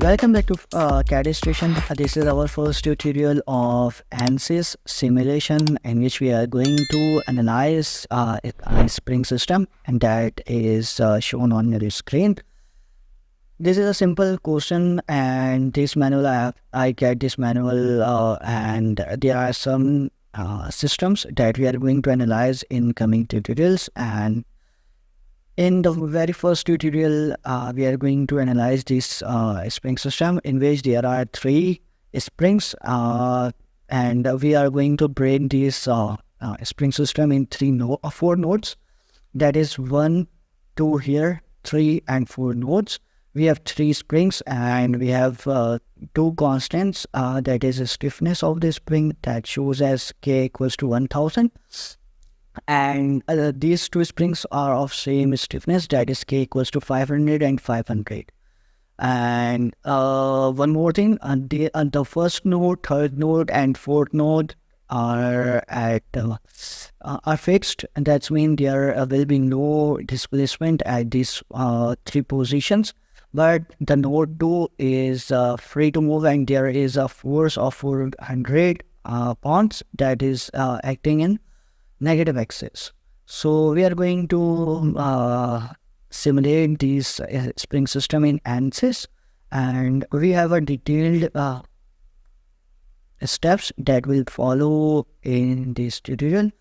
Welcome back to CAD Station. This is our first tutorial of Ansys simulation in which we are going to analyze a spring system, and that is shown on your screen. This is a simple question, and this manual I get this manual and there are some systems that we are going to analyze in coming tutorials. And in the very first tutorial, we are going to analyze this spring system in which there are three springs, and we are going to break this spring system in four nodes. That is 1, 2 here, 3 and 4 nodes. We have three springs and we have two constants. That is the stiffness of the spring that shows as k equals to 1000. And these two springs are of same stiffness, that is k equals to 500 and 500. And one more thing, the first node, third node and fourth node are fixed, and that's mean there will be no displacement at these three positions. But the node 2 is free to move, and there is a force of 400 pounds that is acting in negative axis. So we are going to simulate this spring system in Ansys, and we have a detailed steps that will follow in this tutorial.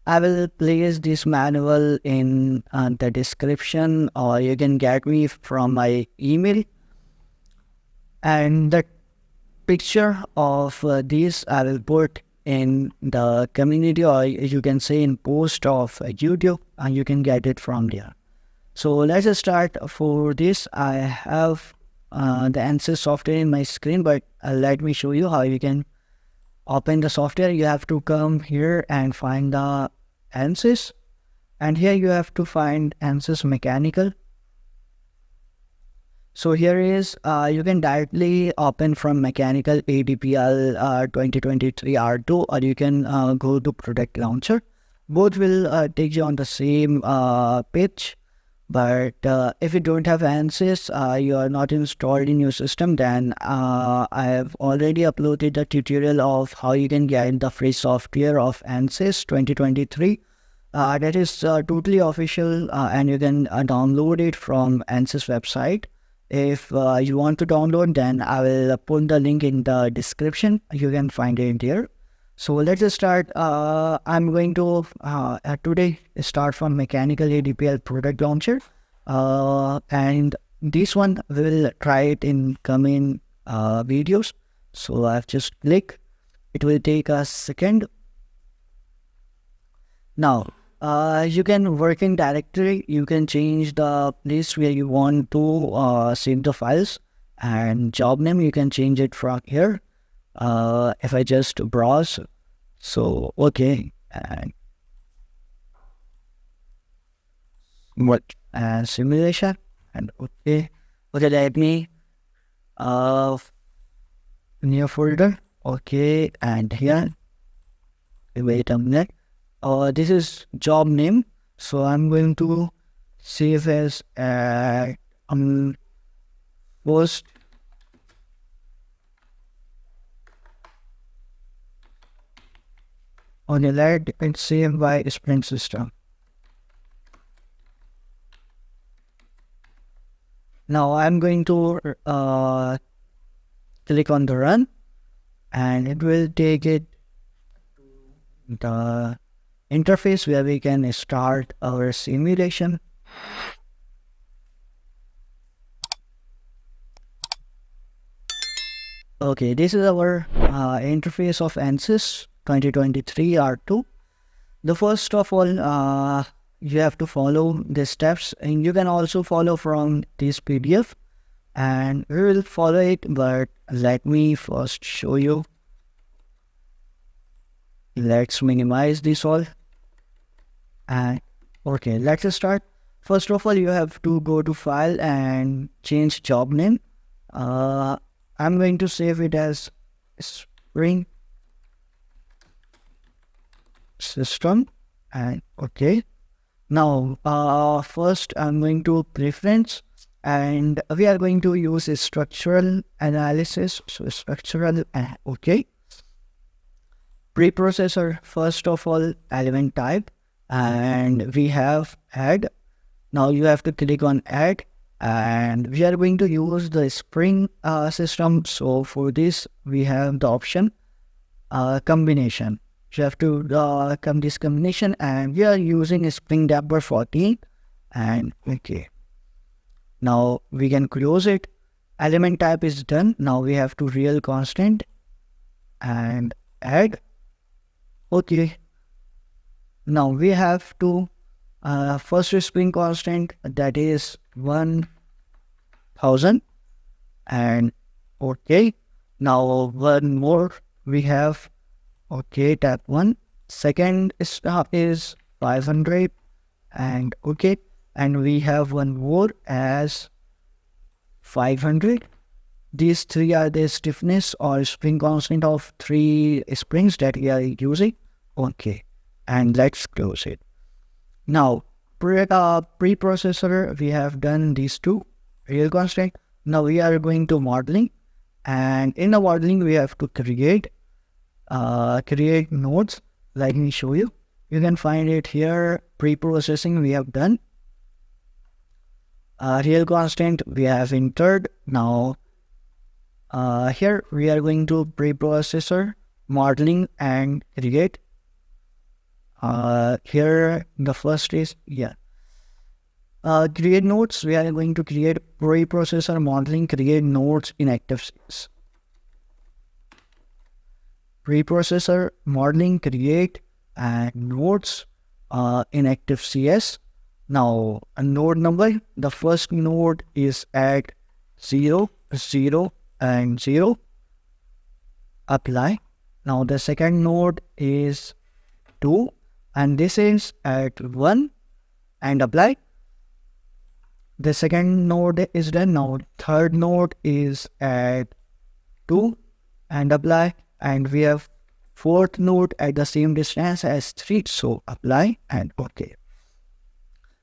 I will place this manual in the description, or you can get me from my email. And the picture of this I will put in the community, or you can say in post of YouTube, and you can get it from there. So let's start. For this, I have the Ansys software in my screen, but let me show you how you can open the software. You have to come here and find the Ansys, and here you have to find Ansys Mechanical. So here is, you can directly open from Mechanical ADPL 2023 R2, or you can go to Product Launcher. Both will take you on the same page. But if you don't have Ansys, you are not installed in your system, then I have already uploaded the tutorial of how you can get the free software of Ansys 2023. That is totally official, and you can download it from Ansys website. If you want to download, then I will put the link in the description. You can find it there. So let's start. I'm going to today start from Mechanical ADPL Product Launcher, and this one we will try it in coming videos. So I've just clicked. It will take a second. Now you can work in directory. You can change the place where you want to save the files, and job name you can change it from here. If I just browse, so okay, and what simulation, and okay, let me new folder, okay, and here, wait a minute. This is job name, so I'm going to save as post. On the left, it's saved by sprint system. Now I'm going to click on the run, and it will take it to the interface where we can start our simulation. Okay, this is our interface of Ansys 2023 R2. The first of all, you have to follow the steps, and you can also follow from this PDF, and we will follow it, but let me first show you. Let's minimize this all, and okay, let's start. First of all, you have to go to file and change job name. I'm going to save it as spring system, and okay. Now first I'm going to preference, and we are going to use a structural analysis. So structural, okay. Preprocessor, first of all, element type, and we have add. Now you have to click on add, and we are going to use the spring system. So for this, we have the option combination. You have to come this combination, and we are using a spring damper 14, and okay. Now we can close it. Element type is done. Now we have to real constant and add. Okay. Now we have to first spring constant, that is 1000, and okay. Now one more we have, okay, tap 1. Second stop is 500, and okay. And we have one more as 500. These three are the stiffness or spring constant of 3 springs that we are using. Okay, and let's close it. Now, preprocessor, we have done these two, real constant. Now we are going to modeling, and in the modeling we have to create nodes. Let me show you. You can find it here. Pre-processing we have done. Real constant we have entered. Now here we are going to preprocessor, modeling, and create. Here the first is create nodes. We are going to create preprocessor, modeling, create nodes in ActiveSys. Preprocessor, modeling, create, and nodes in ActiveSys. Now a node number, the first node is at 0, 0, and 0. Apply. Now the second node is 2, and this is at 1, and apply. The second node is done. Now third node is at 2, and apply. And we have fourth node at the same distance as 3, so apply and okay.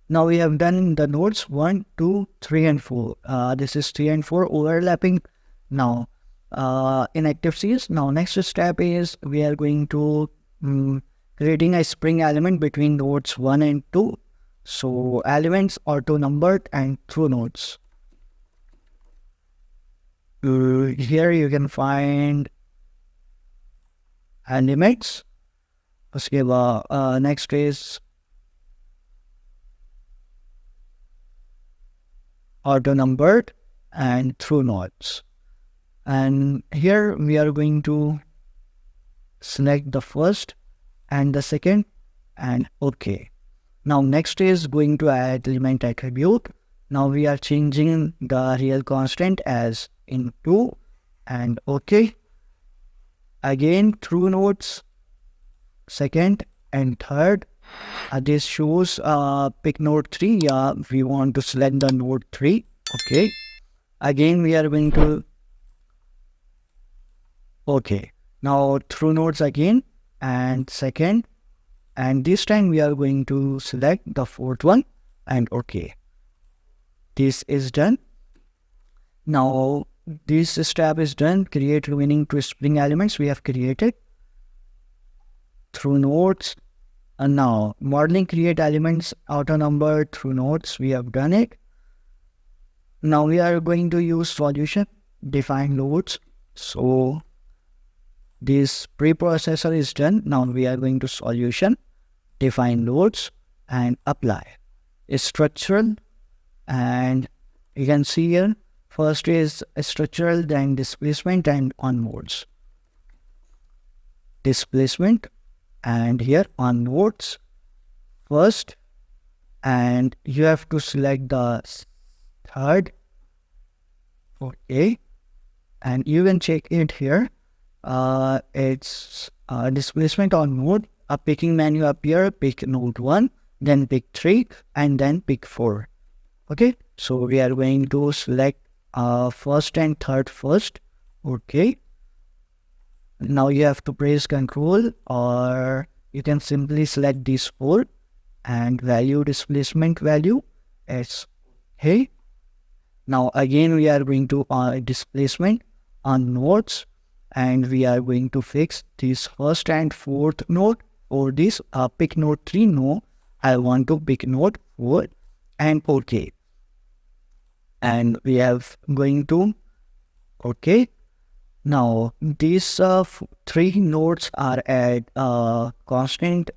Now we have done the nodes 1, 2, 3, and 4. This is 3 and 4 overlapping. Now in ActiveSys, now next step is we are going to creating a spring element between nodes 1 and 2. So elements auto numbered and through nodes. Here you can find elements. Next is auto numbered and through nodes. And here we are going to select the first and the second and okay. Now next is going to add element attribute. Now we are changing the real constant as in 2 and okay. Again through nodes, second and third. This shows pick node 3. Yeah, we want to select the node 3. Okay. Again we are going to okay. Now through nodes again and second, and this time we are going to select the fourth one and okay. This is done. Now this step is done. Create remaining 2 spring elements we have created through nodes. And now modeling, create elements auto numbered through nodes. We have done it. Now we are going to use solution, define loads. So this preprocessor is done. Now we are going to solution, define loads, and apply. It's structural, and you can see here first is structural, then displacement, and on nodes. Displacement, and here on nodes first, and you have to select the third. Okay, and you can check it here. It's displacement on node. A picking menu appear, pick node 1, then pick 3, and then pick 4. Okay, so we are going to select first and third first. Okay, now you have to press Control, or you can simply select these 4 and value displacement value as hey. Now again we are going to displacement on nodes, and we are going to fix this first and fourth node, or this pick node 3. No, I want to pick node 4, and OK. And we have going to OK. Now these 3 nodes are at constant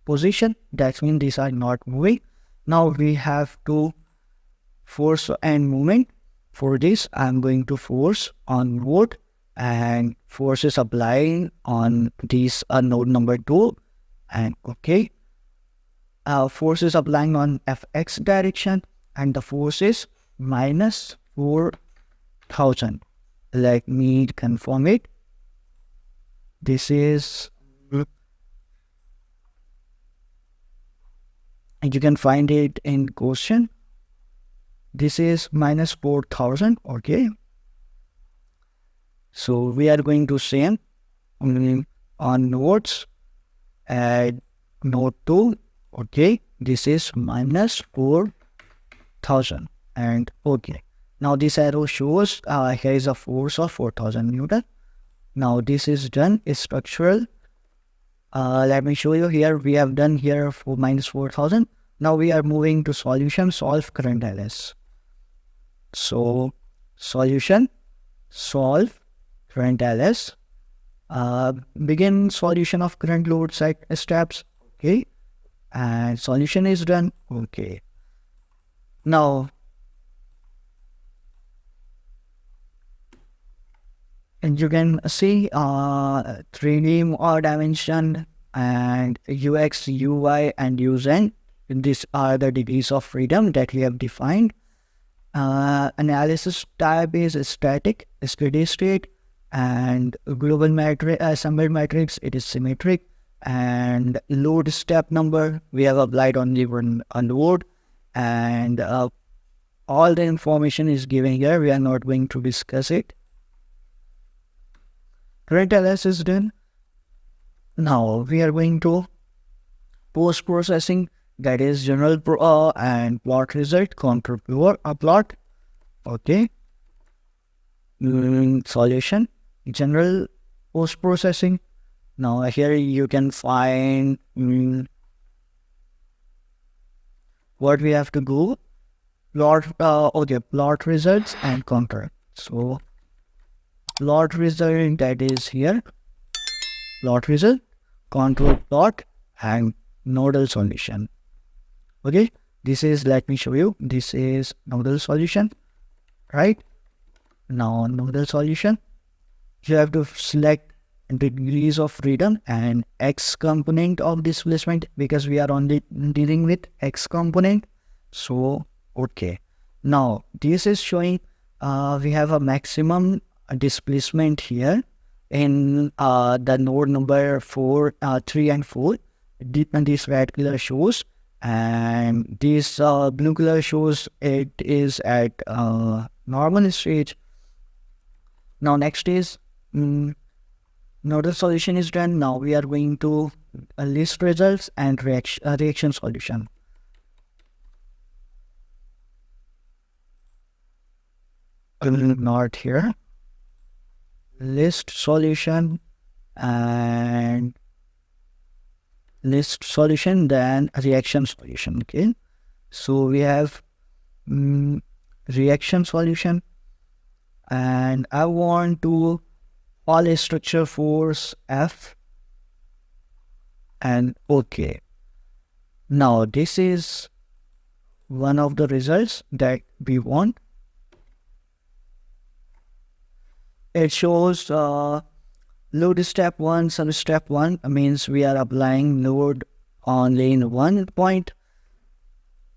position. That means these are not moving. Now we have to force and movement. For this, I'm going to force on node, and force is applying on this node number 2, and OK. Force is applying on fx direction, and the force is minus 4000. Let me confirm it. This is, and you can find it in question. This is minus 4000. Okay. So we are going to same on nodes, add node 2. Okay. This is minus 4000, and okay. Now this arrow shows here is a force of 4000 Newton. Now this is done, is structural. Let me show you here. We have done here for minus 4000. Now we are moving to solution, solve current LS. So solution, solve current LS. Begin solution of current load steps. Okay. And solution is done. Okay. Now, and you can see 3D dimension and UX, UI, and UZ. These are the degrees of freedom that we have defined. Analysis type is static, steady state, and global matrix, assembled matrix, it is symmetric. And load step number, we have applied only one load, and all the information is given here. We are not going to discuss it. Current LS is done. Now we are going to post processing, that is general and plot result, contour plot. Okay. Solution, general post processing. Now here you can find what we have to do. Plot, okay, plot results and contour. So plot result, that is here. Plot result, contour plot, and nodal solution. Okay, this is, let me show you, this is nodal solution, right? Now nodal solution, you have to select degrees of freedom and x component of displacement, because we are only dealing with x component. So okay, now this is showing we have a maximum displacement here in the node number 4, 3 and 4. This red color shows, and this blue color shows it is at normal stage. Now next is nodal solution is done. Now we are going to list results and reaction solution. Not here. List solution and list solution, then reaction solution. Okay, so we have reaction solution, and I want to all structure force F, and okay. Now this is one of the results that we want. It shows load step 1, sub step 1 means we are applying load only in one point.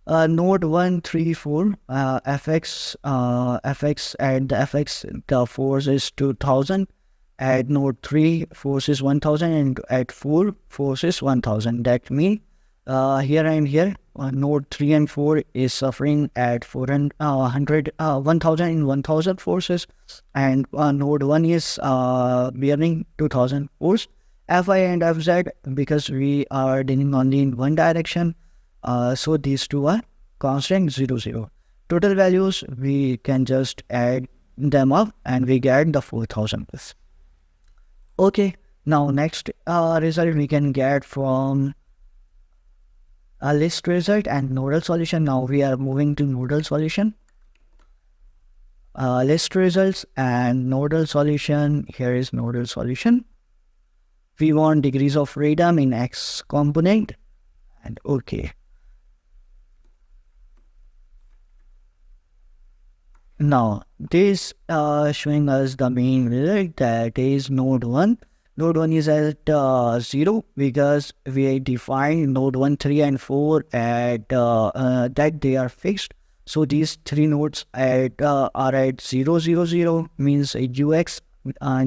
Node 1, 3, 4, fx, at the fx, the force is 2000. At node 3, force is 1000, and at 4, force is 1000. That means here and here, node 3 and 4 is suffering at 400, 1000 in 1000 forces, and node 1 is bearing 2000 force. Fi and Fz, because we are dealing only in one direction, so these two are constant 0, 0. total values, we can just add them up and we get the 4000 plus. Okay, now next result we can get from a list result and nodal solution. Now we are moving to nodal solution. List results and nodal solution. Here is nodal solution. We want degrees of freedom in X component and okay. Now this showing us the main result, that is node 1. Node 1 is at 0 because we defined node 1, 3 and 4 at that they are fixed. So these three nodes are at 0, 0, 0 means ux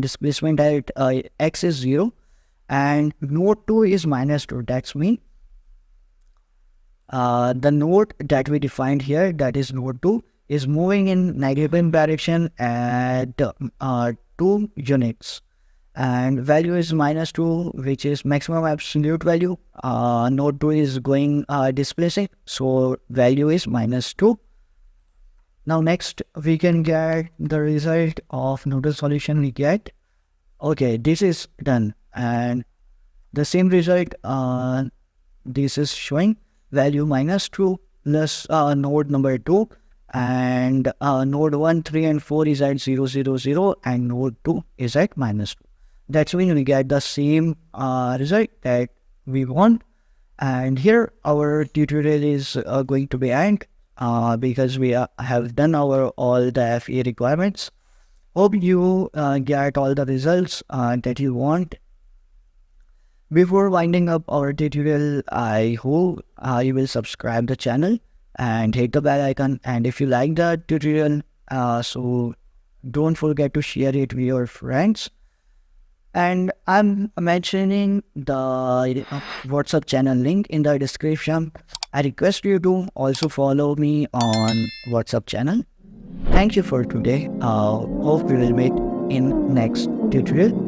displacement at x is 0 and node 2 is -2. That's mean the node that we defined here, that is node 2, is moving in negative direction at 2 units and value is -2, which is maximum absolute value. Node 2 is going displacing, so value is -2. Now next we can get the result of nodal solution we get. Okay, this is done and the same result this is showing value -2 plus node number 2 and node 1, 3 and 4 is at 0, 0, 0 and node 2 is at -2. That's when we get the same result that we want. And here our tutorial is going to be end because we have done all the FE requirements. Hope you get all the results that you want. Before winding up our tutorial, I hope you will subscribe the channel and hit the bell icon. And if you like the tutorial, so don't forget to share it with your friends. And I'm mentioning the WhatsApp channel link in the description. I request you to also follow me on WhatsApp channel. Thank you for today. Hope we will meet in next tutorial.